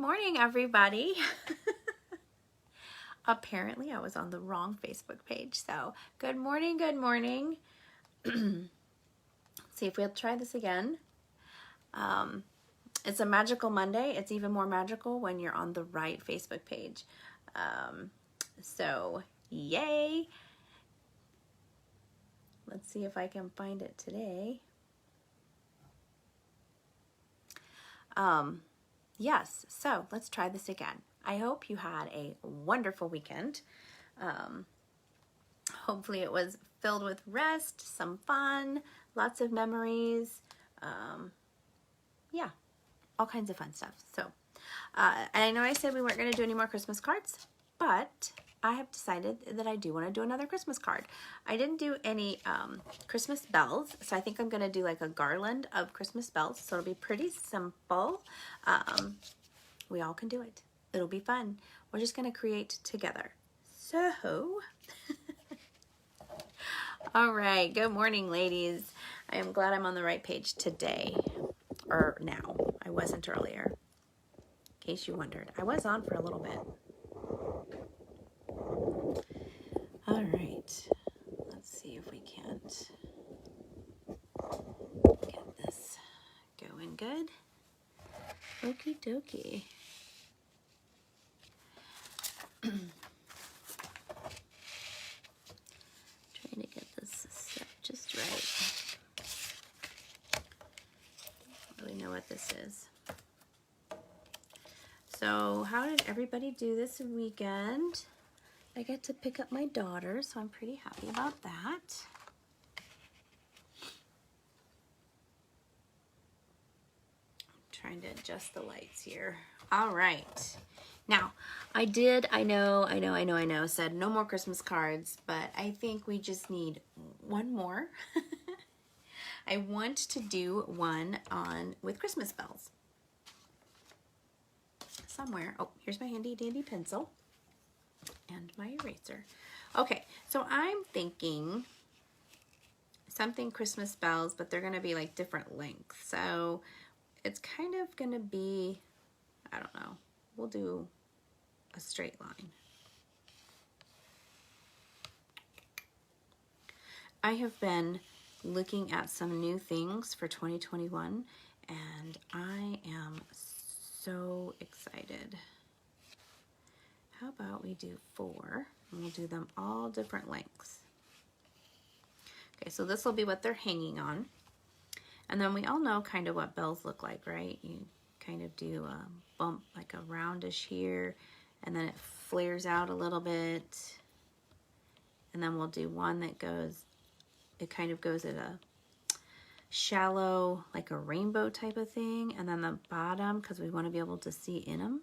morning, everybody. Apparently, I was on the wrong Facebook page. So, good morning, good morning. See if we'll try this again. It's a magical Monday. It's even more magical when you're on the right Facebook page. So, yay. Let's see if I can find it today. Yes, so let's try this again. I hope you had a wonderful weekend. Hopefully it was filled with rest, some fun, lots of memories. Yeah, all kinds of fun stuff. So, and I know I said we weren't going to do any more Christmas cards, but I have decided that I do want to do another Christmas card. I didn't do any Christmas bells, so I think I'm going to do like a garland of Christmas bells. So it'll be pretty simple. We all can do it. It'll be fun. We're just going to create together. So, all right. Good morning, ladies. I am glad I'm on the right page today, or now. I wasn't earlier. In case you wondered, I was on for a little bit. All right. Let's see if we can't get this going good. Okie dokie. Trying to get this set just right. Don't really know what this is. So, how did everybody do this weekend? I get to pick up my daughter, so I'm pretty happy about that. Trying to adjust the lights here. All right. Now, I know, said no more Christmas cards, but I think we just need one more. I want to do one with Christmas bells. Somewhere. Oh, here's my handy dandy pencil and my eraser. Okay, so I'm thinking something Christmas bells, but they're going to be like different lengths. So it's kind of going to be, I don't know, we'll do a straight line. I have been looking at some new things for 2021, and I am so excited. How about we do 4, and we'll do them all different lengths. Okay, so this will be what they're hanging on. And then we all know kind of what bells look like, right? You kind of do a bump, like a roundish here, and then it flares out a little bit. And then we'll do one that goes, it kind of goes at a shallow, like a rainbow type of thing. And then the bottom, because we want to be able to see in them.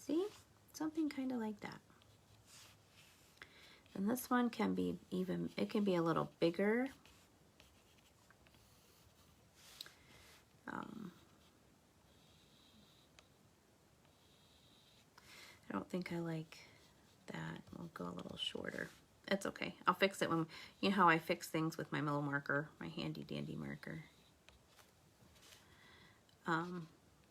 See? Something kind of like that. And this one can be even, it can be a little bigger. I don't think I like that. We'll go a little shorter. It's okay. I'll fix it when, you know how I fix things with my little marker, my handy dandy marker.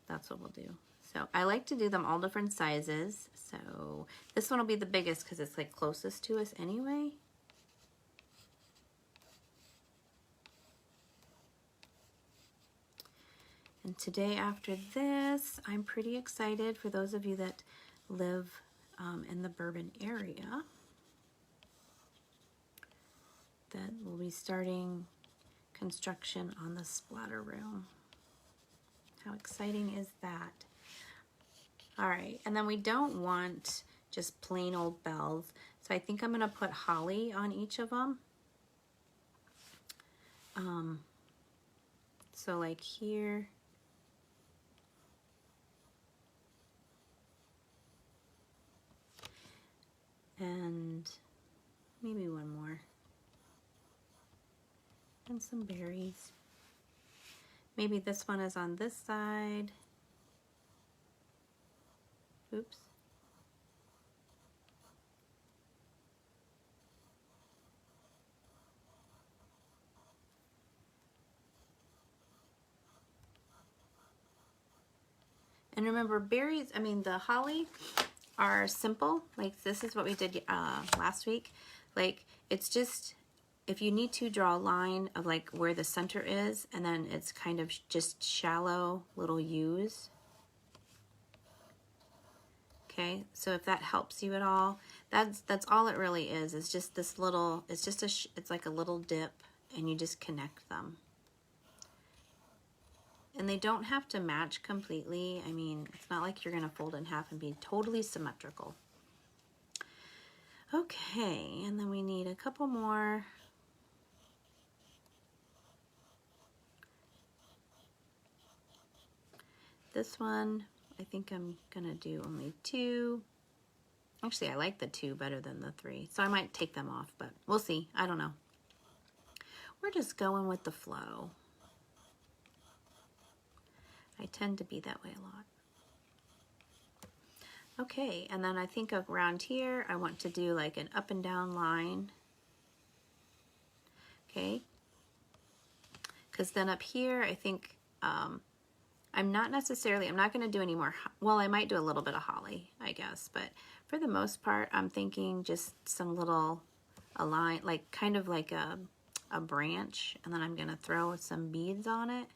That's what we'll do. So I like to do them all different sizes. So this one will be the biggest because it's like closest to us anyway. And today after this, I'm pretty excited for those of you that live in the Bourbon area that will be starting construction on the splatter room. How exciting is that? All right, and then we don't want just plain old bells. So I think I'm gonna put holly on each of them. So like here, and maybe one more, and some berries. Maybe this one is on this side. Oops. And remember, berries, I mean, the holly are simple. Like this is what we did last week. Like it's just, if you need to draw a line of like where the center is, and then it's kind of just shallow little U's. Okay, so if that helps you at all, that's all it really is. It's just this little, it's just it's like a little dip, and you just connect them. And they don't have to match completely. I mean, it's not like you're gonna fold in half and be totally symmetrical. Okay, and then we need a couple more. This one, I think I'm gonna do only 2. Actually, I like the 2 better than the 3, so I might take them off, but we'll see. I don't know. We're just going with the flow. I tend to be that way a lot. Okay, and then I think around here, I want to do like an up and down line. Okay, because then up here, I think I'm not going to do any more, well, I might do a little bit of holly, I guess, but for the most part, I'm thinking just some little, a line, like kind of like a branch, and then I'm going to throw some beads on it.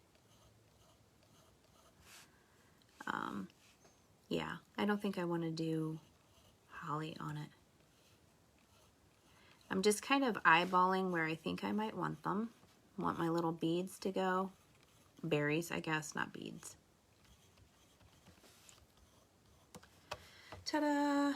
Yeah, I don't think I want to do holly on it. I'm just kind of eyeballing where I think I might want them. Want my little beads to go. Berries, I guess, not beads. Ta-da!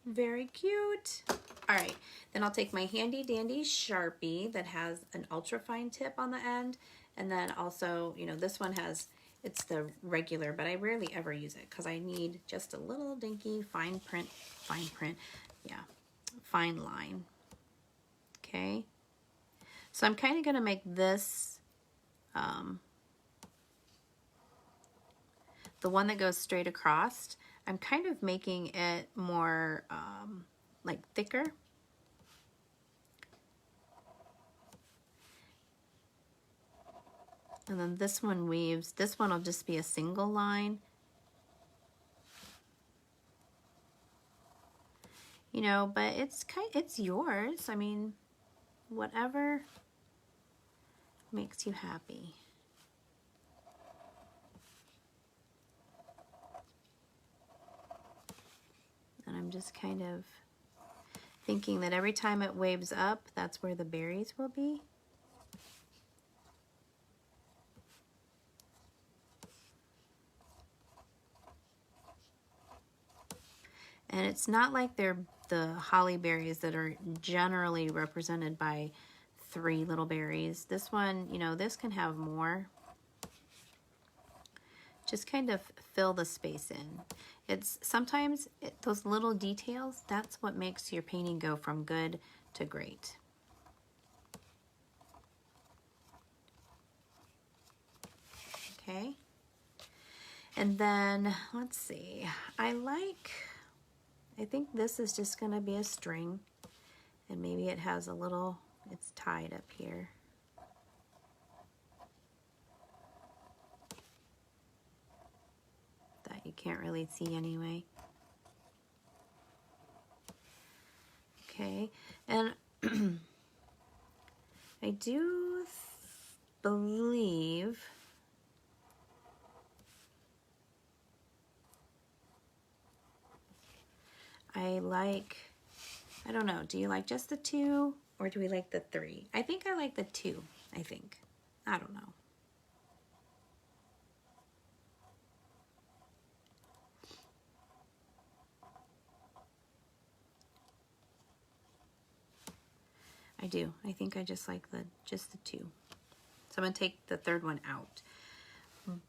Very cute. All right, then I'll take my handy dandy Sharpie that has an ultra fine tip on the end, and then also, you know, this one has, it's the regular, but I rarely ever use it because I need just a little dinky fine print, yeah, fine line. Okay, so I'm kind of going to make this the one that goes straight across. I'm kind of making it more like thicker. And then this one weaves. This one will just be a single line. You know, but it's yours. I mean, whatever makes you happy. And I'm just kind of thinking that every time it waves up, that's where the berries will be. And it's not like they're the holly berries that are generally represented by 3 little berries. This one, you know, this can have more. Just kind of fill the space in. It's sometimes those little details, that's what makes your painting go from good to great. Okay. And then, let's see, I think this is just going to be a string, and maybe it has a little, it's tied up here. That you can't really see anyway. Okay, and I do believe I don't know, do you like just the 2 or do we like the 3? I think I like the 2, I think. I don't know. I do. I think I just like just the 2. So I'm going to take the 3rd one out.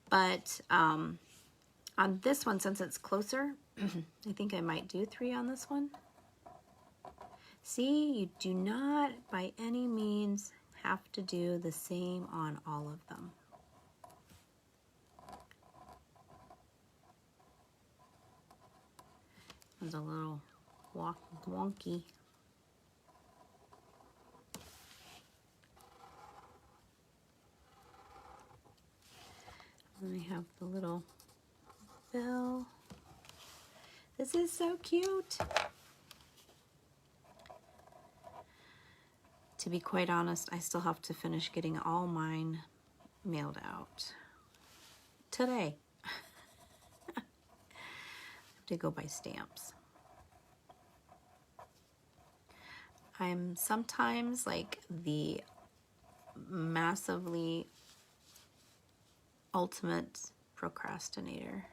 But on this one, since it's closer, I think I might do 3 on this one. See, you do not by any means have to do the same on all of them. It was a little wonky. And I have the little bell. This is so cute. To be quite honest, I still have to finish getting all mine mailed out today. I have to go buy stamps. I'm sometimes like the massively ultimate procrastinator.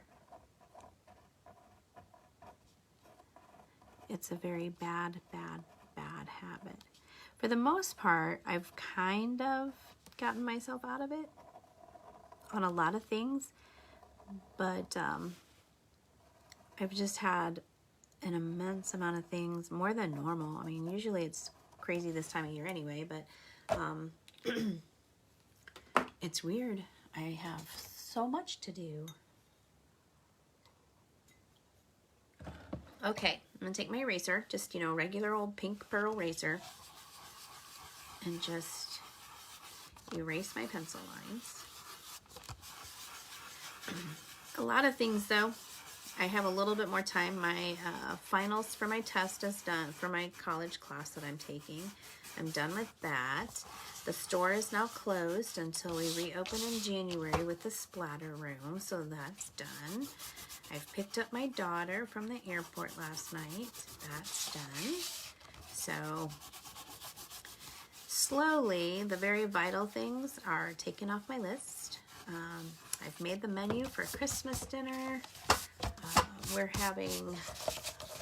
It's a very bad habit. For the most part, I've kind of gotten myself out of it on a lot of things, but I've just had an immense amount of things, more than normal. I mean, usually it's crazy this time of year anyway, but it's weird. I have so much to do. Okay, I'm gonna take my eraser, just, you know, regular old pink pearl eraser, and just erase my pencil lines. A lot of things though. I have a little bit more time. My finals for my test is done, for my college class that I'm taking. I'm done with that. The store is now closed until we reopen in January with the splatter room, so that's done. I've picked up my daughter from the airport last night. That's done. So slowly, the very vital things are taken off my list. I've made the menu for Christmas dinner. We're having,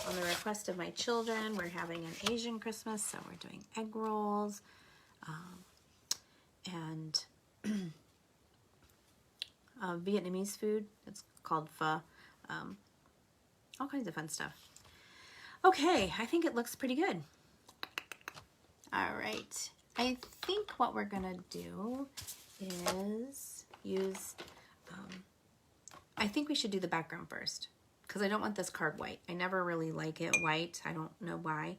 on the request of my children, we're having an Asian Christmas, so we're doing egg rolls and Vietnamese food. It's called pho. All kinds of fun stuff. Okay, I think it looks pretty good. All right, I think what we're gonna do is use, I think we should do the background first, because I don't want this card white. I never really like it white. I don't know why.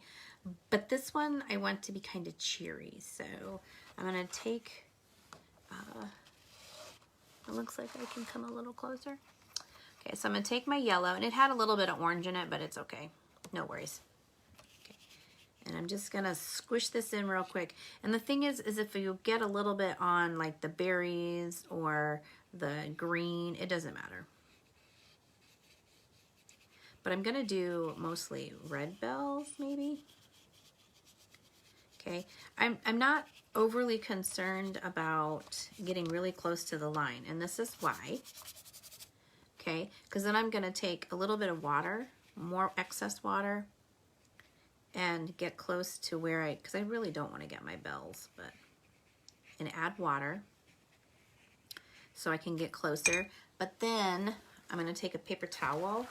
But this one I want to be kind of cheery. So I'm going to take, it looks like I can come a little closer. Okay, so I'm going to take my yellow, and it had a little bit of orange in it, but it's okay. No worries. Okay. And I'm just going to squish this in real quick. And the thing is if you get a little bit on like the berries or the green, it doesn't matter. But I'm gonna do mostly red bells, maybe. Okay, I'm not overly concerned about getting really close to the line, and this is why. Okay, because then I'm gonna take a little bit of water, more excess water, and get close to where because I really don't want to get my bells, but, and add water so I can get closer. But then I'm gonna take a paper towel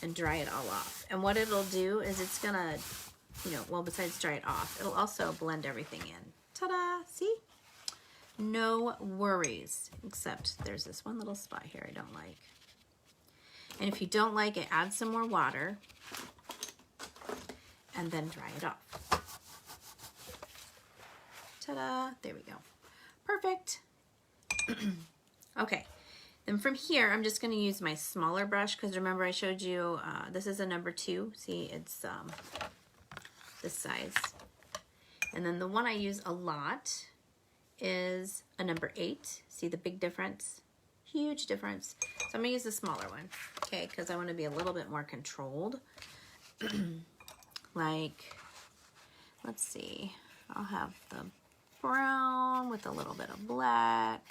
and dry it all off. And what it'll do is it's gonna, you know, well, besides dry it off, it'll also blend everything in. Ta-da, see? No worries, except there's this one little spot here I don't like. And if you don't like it, add some more water and then dry it off. Ta-da, there we go. Perfect. Okay. Then from here, I'm just going to use my smaller brush, because remember I showed you, this is a number 2. See, it's this size. And then the one I use a lot is a number 8. See the big difference? Huge difference. So I'm going to use the smaller one, okay, because I want to be a little bit more controlled. Like, let's see, I'll have the brown with a little bit of black.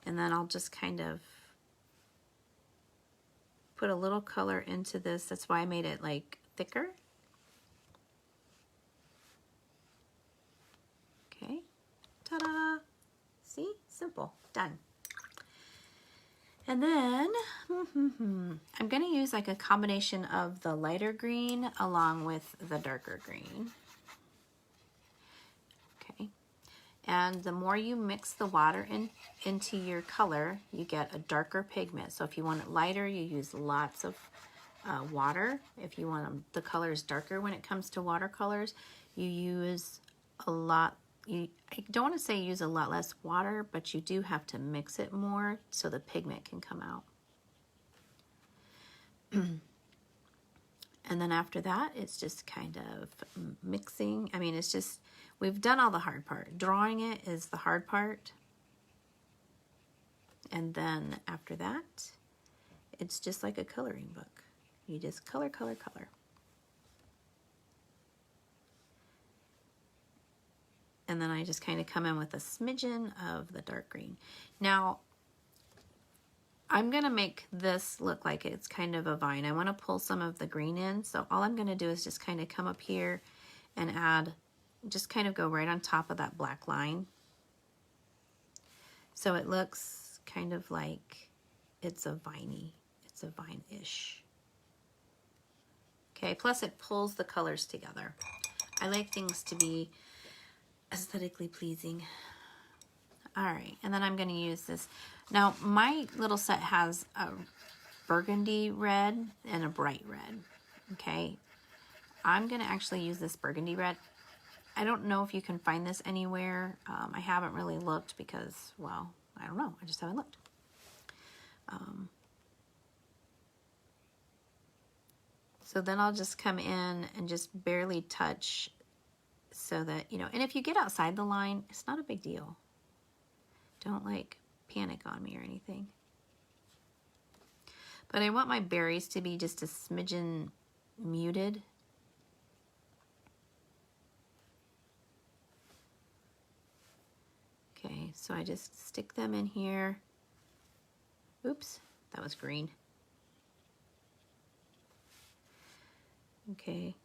And then I'll just kind of put a little color into this. That's why I made it like thicker. Okay, ta-da. See, simple, done. And then I'm gonna use like a combination of the lighter green along with the darker green. Okay. And the more you mix the water into your color, you get a darker pigment. So if you want it lighter, you use lots of water. If you want the colors darker when it comes to watercolors, you use a lot, I don't want to say use a lot less water, but you do have to mix it more so the pigment can come out. And then after that, it's just kind of mixing. I mean, it's just, we've done all the hard part. Drawing it is the hard part. And then after that, it's just like a coloring book. You just color, color, color. And then I just kind of come in with a smidgen of the dark green. Now, I'm gonna make this look like it's kind of a vine. I wanna pull some of the green in, so all I'm gonna do is just kind of come up here and add, just kind of go right on top of that black line. So it looks kind of like it's a vine-ish. Okay, plus it pulls the colors together. I like things to be aesthetically pleasing. All right, and then I'm gonna use this. Now, my little set has a burgundy red and a bright red, okay? I'm gonna actually use this burgundy red. I don't know if you can find this anywhere. I haven't really looked because, well, I don't know. I just haven't looked. So then I'll just come in and just barely touch so that, you know, and if you get outside the line, it's not a big deal. Don't like panic on me or anything. But I want my berries to be just a smidgen muted. Okay, so I just stick them in here. Oops, that was green. Okay.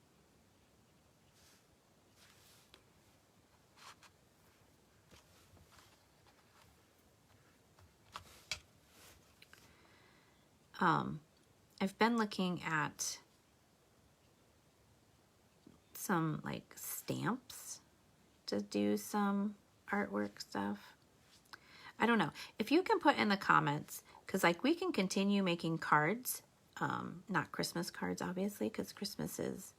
I've been looking at some like stamps to do some artwork stuff. I don't know. If you can put in the comments, because like we can continue making cards, not Christmas cards obviously, because Christmas is,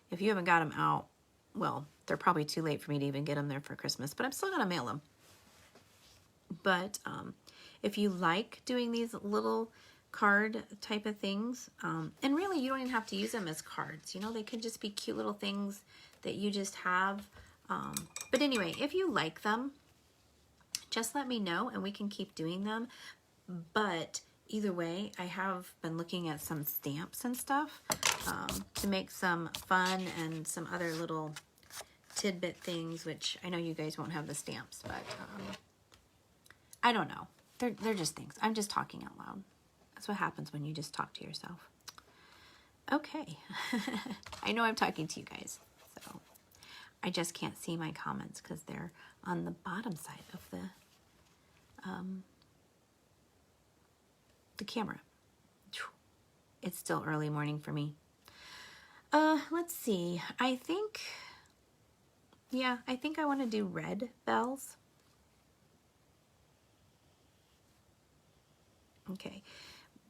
if you haven't got them out, well, they're probably too late for me to even get them there for Christmas, but I'm still gonna mail them. But if you like doing these little card type of things, and really you don't even have to use them as cards, you know, they could just be cute little things that you just have. But anyway, if you like them, just let me know and we can keep doing them. But either way, I have been looking at some stamps and stuff to make some fun and some other little tidbit things, which I know you guys won't have the stamps, but I don't know. They're just things. I'm just talking out loud. That's what happens when you just talk to yourself. Okay. I know I'm talking to you guys, so I just can't see my comments because they're on the bottom side of the camera. It's still early morning for me. Let's see. I think I want to do red bells. Okay.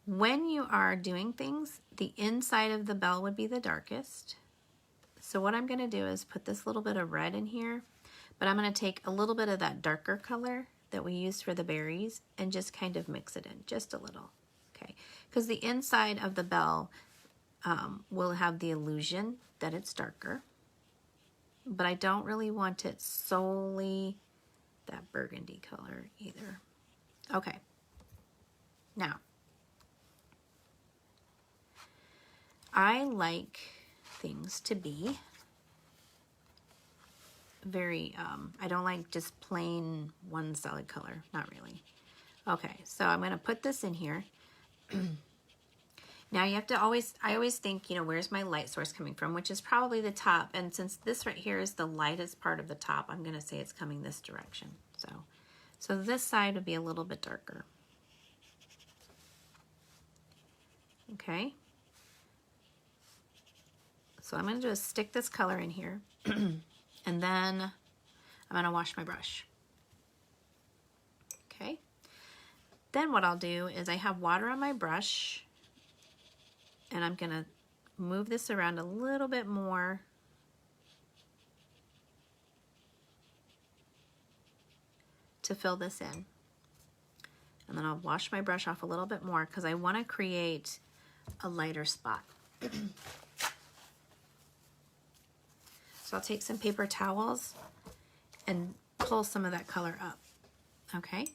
When you are doing things, the inside of the bell would be the darkest. So what I'm going to do is put this little bit of red in here, but I'm going to take a little bit of that darker color that we used for the berries and just kind of mix it in just a little. Okay, because the inside of the bell will have the illusion that it's darker, but I don't really want it solely that burgundy color either. Okay, now I like things to be very, I don't like just plain one solid color, not really. Okay, so I'm gonna put this in here. Now you have to I always think, you know, where's my light source coming from, which is probably the top. And since this right here is the lightest part of the top, I'm gonna say it's coming this direction. So this side would be a little bit darker. Okay. So I'm going to just stick this color in here and then I'm going to wash my brush. Okay. Then what I'll do is I have water on my brush and I'm going to move this around a little bit more. to fill this in. And then I'll wash my brush off a little bit more because I want to create a lighter spot. So I'll take some paper towels and pull some of that color up, okay?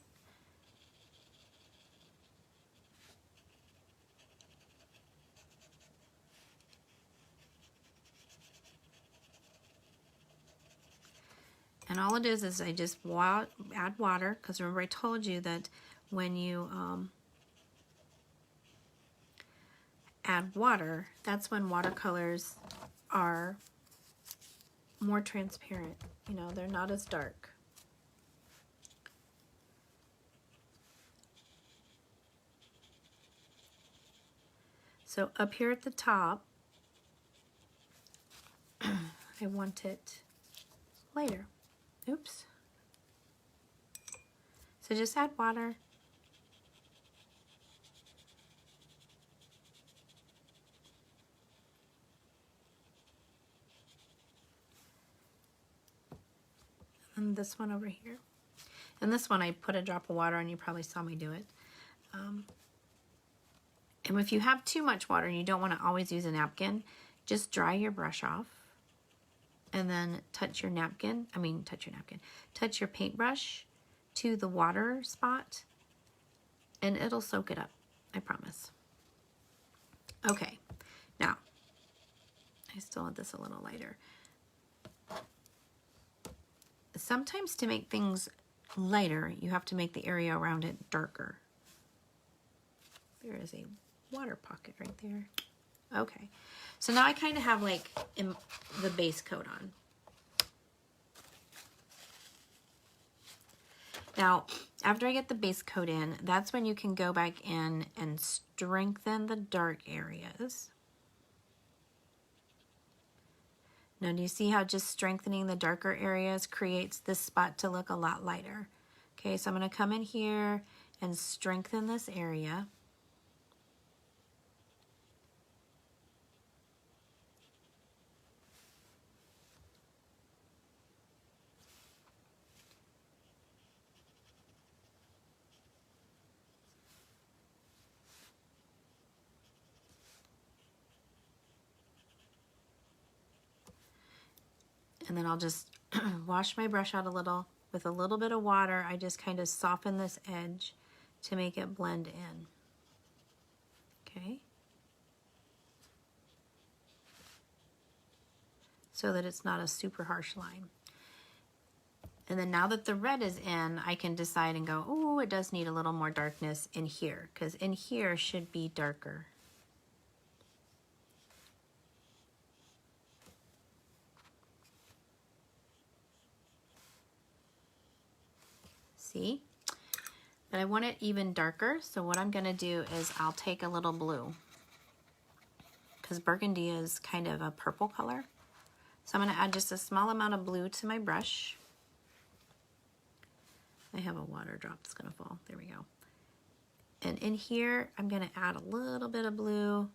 And all it is I just add water, because remember I told you that when you add water, that's when watercolors are more transparent. You know, they're not as dark. So up here at the top, I want it lighter. Oops. So just add water. And this one over here. And this one I put a drop of water on, you probably saw me do it. And if you have too much water and you don't want to always use a napkin, just dry your brush off and then touch your paintbrush to the water spot and it'll soak it up, I promise. Okay, now, I still want this a little lighter. Sometimes to make things lighter, you have to make the area around it darker. There is a water pocket right there. Okay, so now I kind of have like the base coat on. Now, after I get the base coat in, that's when you can go back in and strengthen the dark areas. Now, do you see how just strengthening the darker areas creates this spot to look a lot lighter? Okay, so I'm going to come in here and strengthen this area. And then I'll just wash my brush out a little. With a little bit of water, I just kind of soften this edge to make it blend in. Okay? So that it's not a super harsh line. And then now that the red is in, I can decide and go, oh, it does need a little more darkness in here, because in here should be darker. See? But I want it even darker, so what I'm going to do is I'll take a little blue, because burgundy is kind of a purple color. So I'm going to add just a small amount of blue to my brush. I have a water drop that's going to fall. There we go. And in here, I'm going to add a little bit of blue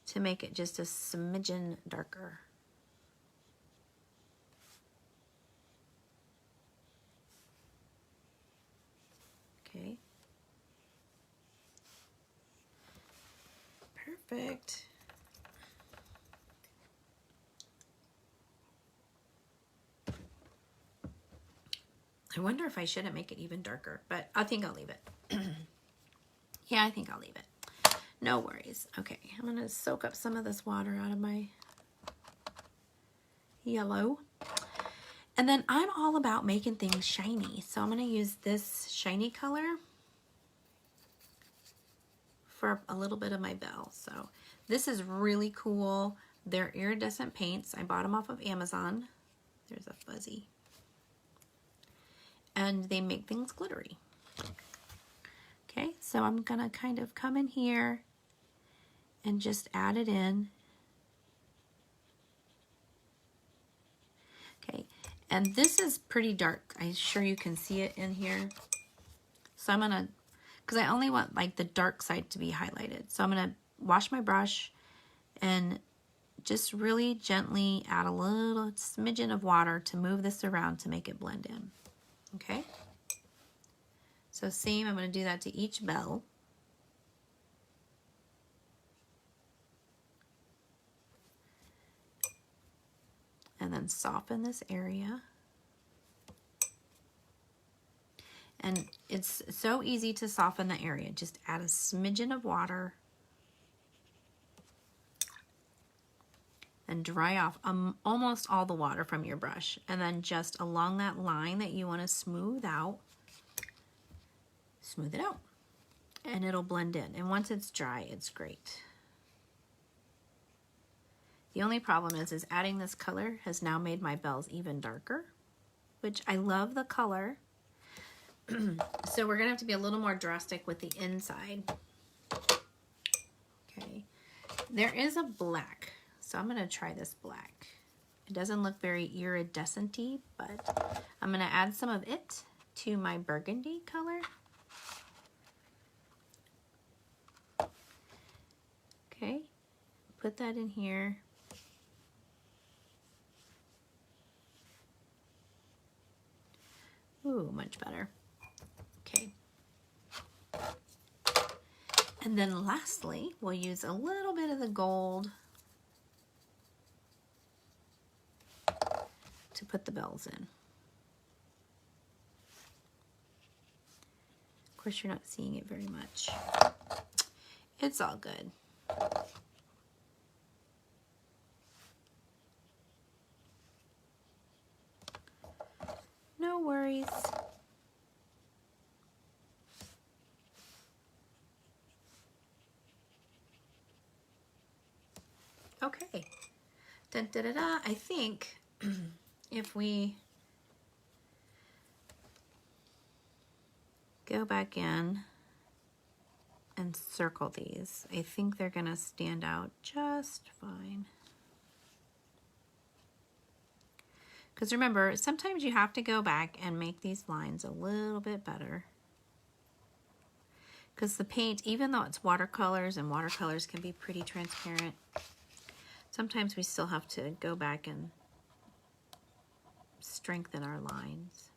to make it just a smidgen darker. Okay. Perfect. I wonder if I shouldn't make it even darker, but I think I'll leave it. Yeah, I think I'll leave it. No worries. Okay, I'm going to soak up some of this water out of my yellow. And then I'm all about making things shiny. So I'm going to use this shiny color for a little bit of my bell. So this is really cool. They're iridescent paints. I bought them off of Amazon. There's a fuzzy. And they make things glittery. Okay, so I'm gonna kind of come in here and just add it in. Okay, and this is pretty dark. I'm sure you can see it in here. So I'm gonna, because I only want like the dark side to be highlighted. So I'm gonna wash my brush and just really gently add a little smidgen of water to move this around to make it blend in. Okay. So same, I'm going to do that to each bell. And then soften this area. And it's so easy to soften the area. Just add a smidgen of water and dry off almost all the water from your brush. And then just along that line that you want to smooth out, smooth it out. And it'll blend in. And once it's dry, it's great. The only problem is adding this color has now made my bells even darker, which I love the color. So we're gonna have to be a little more drastic with the inside. Okay, there is a black, so I'm gonna try this black. It doesn't look very iridescent-y, but I'm gonna add some of it to my burgundy color. Okay, put that in here. Ooh, much better. Okay. And then lastly, we'll use a little bit of the gold to put the bells in. Of course, you're not seeing it very much. It's all good. No worries. Okay. Dun, da, da, da. I think if we go back in and circle these, I think they're gonna stand out just fine. Because remember, sometimes you have to go back and make these lines a little bit better. Because the paint, even though it's watercolors, and watercolors can be pretty transparent, sometimes we still have to go back and strengthen our lines.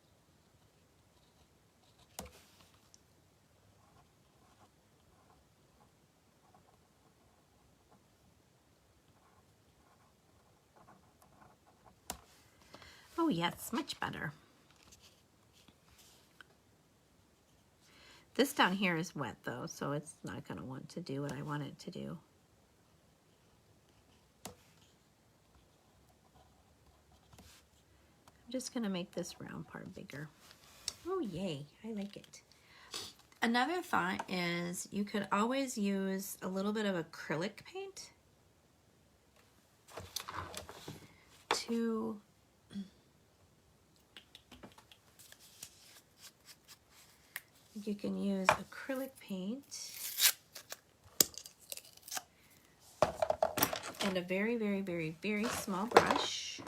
Oh yes, much better. This down here is wet though, so it's not going to want to do what I want it to do. I'm just going to make this round part bigger. Oh yay, I like it. Another thought is you could always use a little bit of acrylic paint to you can use acrylic paint and a very, very, very, very small brush.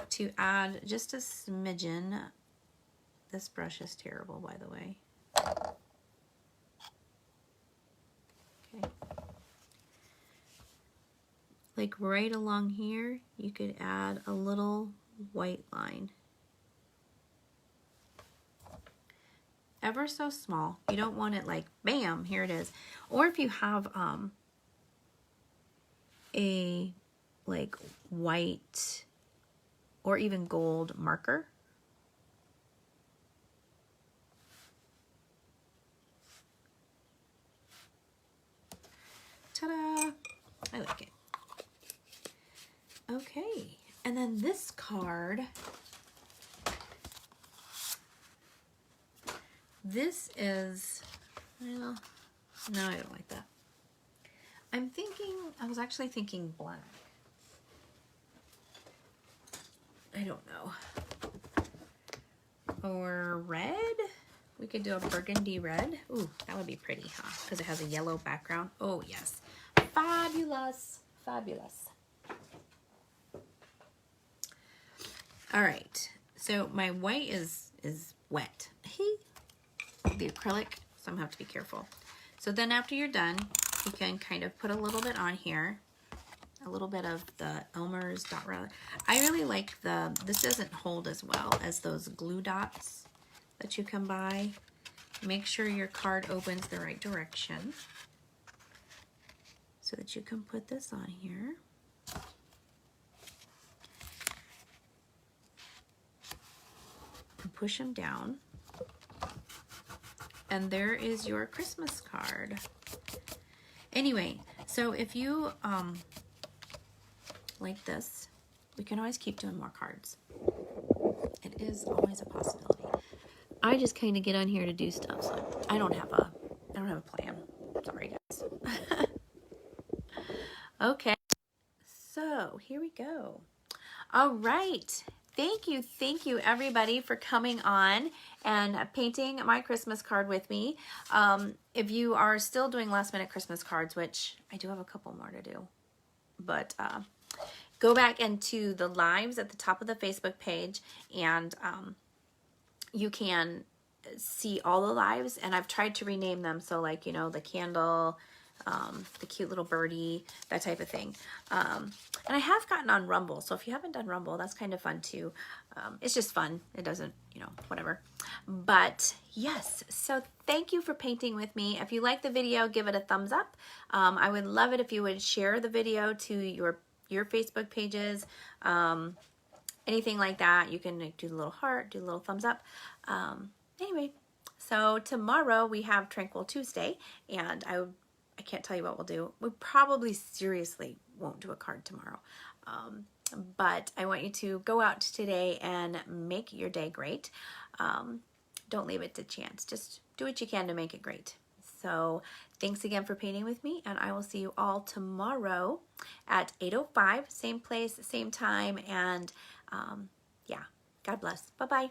To add just a smidgen. This brush is terrible, by the way. Okay. Like right along here, you could add a little white line. Ever so small. You don't want it like, bam, here it is. Or if you have a like white or even gold marker. Ta-da! I like it. Okay, and then this card, this is, well, no, I don't like that. I was actually thinking black. I don't know. Or red? We could do a burgundy red. Ooh, that would be pretty, huh? Because it has a yellow background. Oh, yes. Fabulous. Fabulous. All right. So my white is wet. The acrylic, so I'm going to have to be careful. So then after you're done, you can kind of put a little bit on here. a little bit of the Elmer's dot rally. I really like this doesn't hold as well as those glue dots that you can buy. Make sure your card opens the right direction so that you can put this on here. And push them down. And there is your Christmas card. Anyway, so if you like this, we can always keep doing more cards. It is always a possibility. I just kind of get on here to do stuff, so I don't have a plan. Sorry, guys. Okay, so here we go. All right. Thank you everybody for coming on and painting my Christmas card with me. If you are still doing last minute Christmas cards, which I do have a couple more to do, but go back into the lives at the top of the Facebook page, and you can see all the lives, and I've tried to rename them, so like, you know, the candle, the cute little birdie, that type of thing. And I have gotten on Rumble, so if you haven't done Rumble, that's kind of fun too. It's just fun. It doesn't, you know, whatever. But yes, so thank you for painting with me. If you like the video, give it a thumbs up. I would love it if you would share the video to your Facebook pages, anything like that. You can do the little heart, do the little thumbs up. Anyway, so tomorrow we have Tranquil Tuesday, and I can't tell you what we'll do. We probably seriously won't do a card tomorrow. But I want you to go out today and make your day great. Don't leave it to chance. Just do what you can to make it great. So thanks again for painting with me, and I will see you all tomorrow at 8:05, same place, same time, and yeah, God bless. Bye-bye.